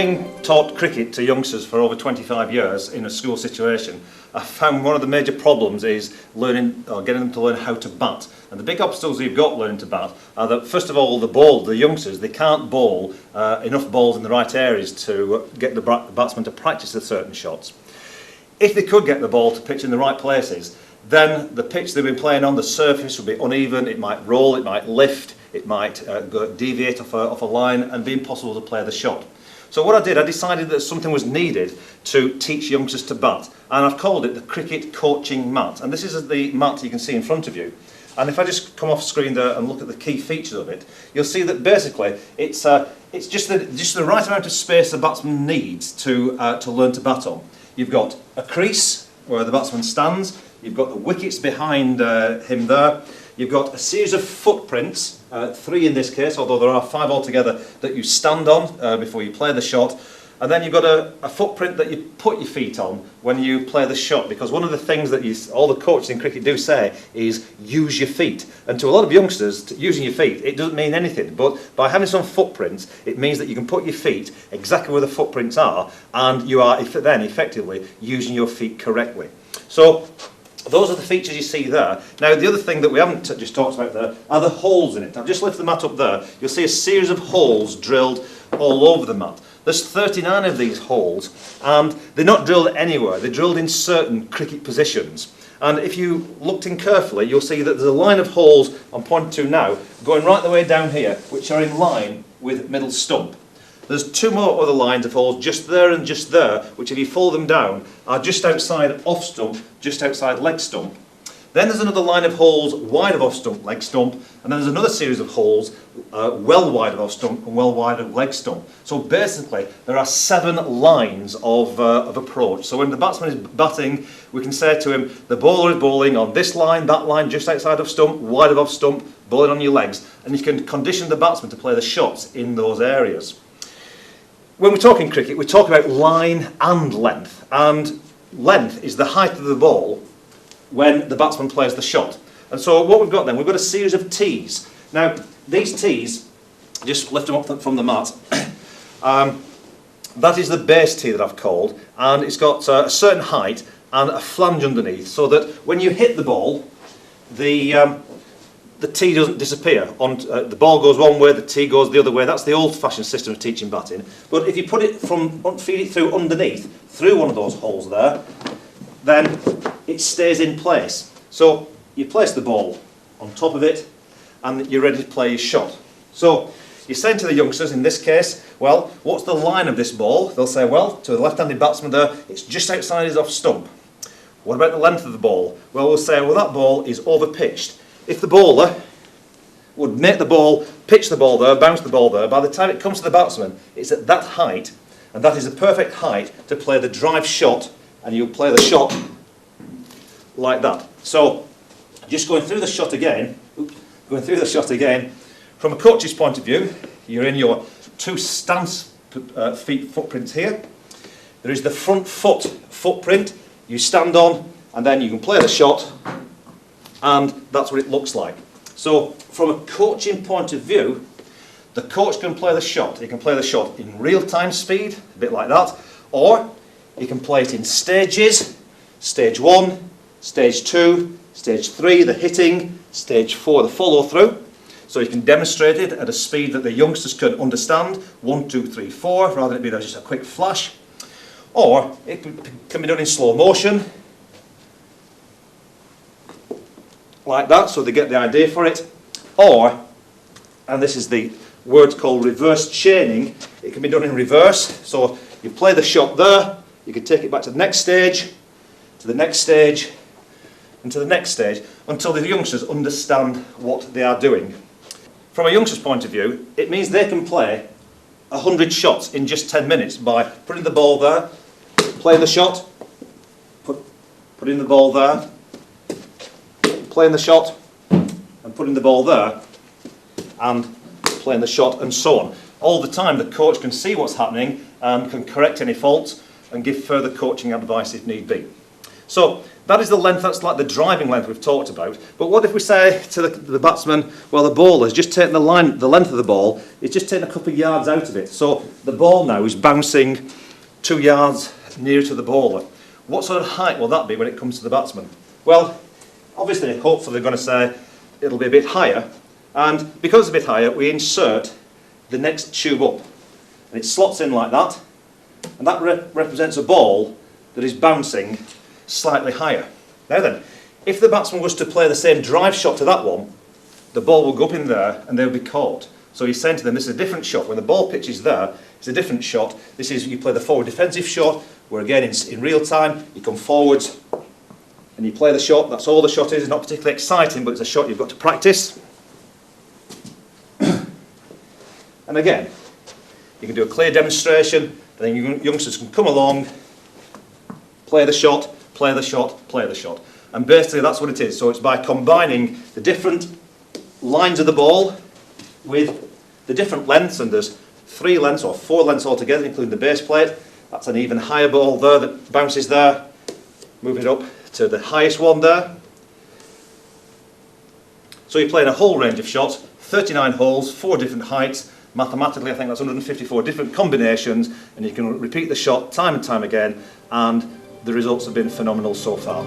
Having taught cricket to youngsters for over 25 years in a school situation, I found one of the major problems is learning or getting them to learn how to bat. And the big obstacles you've got learning to bat are that, first of all, the youngsters, they can't bowl enough balls in the right areas to get the batsman to practice the certain shots. If they could get the ball to pitch in the right places, then the pitch they've been playing on, the surface would be uneven, it might roll, it might lift, it might deviate off a line and be impossible to play the shot. So what I did, I decided that something was needed to teach youngsters to bat, and I've called it the Cricket Coaching Mat. And this is the mat you can see in front of you. And if I just come off screen there and look at the key features of it, you'll see that basically it's just the right amount of space the batsman needs to learn to bat on. You've got a crease where the batsman stands, you've got the wickets behind him there, you've got a series of footprints, 3 in this case, although there are 5 altogether, that you stand on before you play the shot. And then you've got a footprint that you put your feet on when you play the shot, because one of the things that all the coaches in cricket do say is use your feet. And to a lot of youngsters, using your feet, it doesn't mean anything. But by having some footprints, it means that you can put your feet exactly where the footprints are, and you are then effectively using your feet correctly. So those are the features you see there. Now, the other thing that we haven't just talked about there are the holes in it. I've just lifted the mat up there. You'll see a series of holes drilled all over the mat. There's 39 of these holes, and they're not drilled anywhere. They're drilled in certain cricket positions. And if you looked in carefully, you'll see that there's a line of holes I'm pointing to now, going right the way down here, which are in line with middle stump. There's 2 more other lines of holes just there and just there, which if you follow them down, are just outside off stump, just outside leg stump. Then there's another line of holes wide of off stump, leg stump, and then there's another series of holes well wide of off stump and well wide of leg stump. So basically, there are 7 lines of approach. So when the batsman is batting, we can say to him, the bowler is bowling on this line, that line, just outside of stump, wide of off stump, bowling on your legs, and you can condition the batsman to play the shots in those areas. When we talk in cricket, we talk about line and length is the height of the ball when the batsman plays the shot. And so what we've got then, we've got a series of tees. Now, these tees, just lift them up from the mat, that is the base tee that I've called, and it's got a certain height and a flange underneath, so that when you hit the ball, the tee doesn't disappear. The ball goes one way, the tee goes the other way. That's the old-fashioned system of teaching batting. But if you put it feed it through underneath, through one of those holes there, then it stays in place. So you place the ball on top of it, and you're ready to play your shot. So you're saying to the youngsters, in this case, well, what's the line of this ball? They'll say, well, to the left-handed batsman there, it's just outside his off stump. What about the length of the ball? Well, we'll say, well, that ball is over-pitched. If the bowler would make the ball, pitch the ball there, bounce the ball there, by the time it comes to the batsman, it's at that height, and that is the perfect height to play the drive shot, and you'll play the shot like that. So, just going through the shot again, from a coach's point of view, you're in your 2 stance feet footprints here. There is the front foot footprint, you stand on, and then you can play the shot, and that's what it looks like. So, from a coaching point of view, the coach can play the shot. He can play the shot in real-time speed, a bit like that, or he can play it in stages, stage 1, stage 2, stage 3, the hitting, stage 4, the follow-through. So you can demonstrate it at a speed that the youngsters can understand, 1, 2, 3, 4, rather than it be just a quick flash. Or it can be done in slow motion, like that, so they get the idea for it. Or, and this is the word called reverse chaining, it can be done in reverse. So you play the shot there, you can take it back to the next stage, to the next stage, and to the next stage, until the youngsters understand what they are doing. From a youngster's point of view, it means they can play 100 shots in just 10 minutes by putting the ball there, playing the shot, putting the ball there, playing the shot, and putting the ball there, and playing the shot, and so on. All the time the coach can see what's happening and can correct any faults and give further coaching advice if need be. So That is the length, that's like the driving length we've talked about. But what if we say to the batsman, well, the ball has just taken the length of the ball, it's just taken a couple of yards out of it. So the ball now is bouncing 2 yards nearer to the bowler. What sort of height will that be when it comes to the batsman? Well, obviously, hopefully they're going to say it'll be a bit higher. And because it's a bit higher, we insert the next tube up. And it slots in like that. And that represents a ball that is bouncing slightly higher. Now then, if the batsman was to play the same drive shot to that one, the ball will go up in there and they'll be caught. So he's saying to them, this is a different shot. When the ball pitch is there, it's a different shot. This is, you play the forward defensive shot, where again, in real time, you come forwards and you play the shot. That's all the shot is. It's not particularly exciting, but it's a shot you've got to practice. And again, you can do a clear demonstration, then youngsters can come along, play the shot, play the shot, play the shot. And basically that's what it is. So it's by combining the different lines of the ball with the different lengths, and there's 3 lengths or 4 lengths altogether, including the base plate. That's an even higher ball there that bounces there. Move it up to the highest one there. So you're playing a whole range of shots, 39 holes, 4 different heights. Mathematically, I think that's 154 different combinations, and you can repeat the shot time and time again, and the results have been phenomenal so far.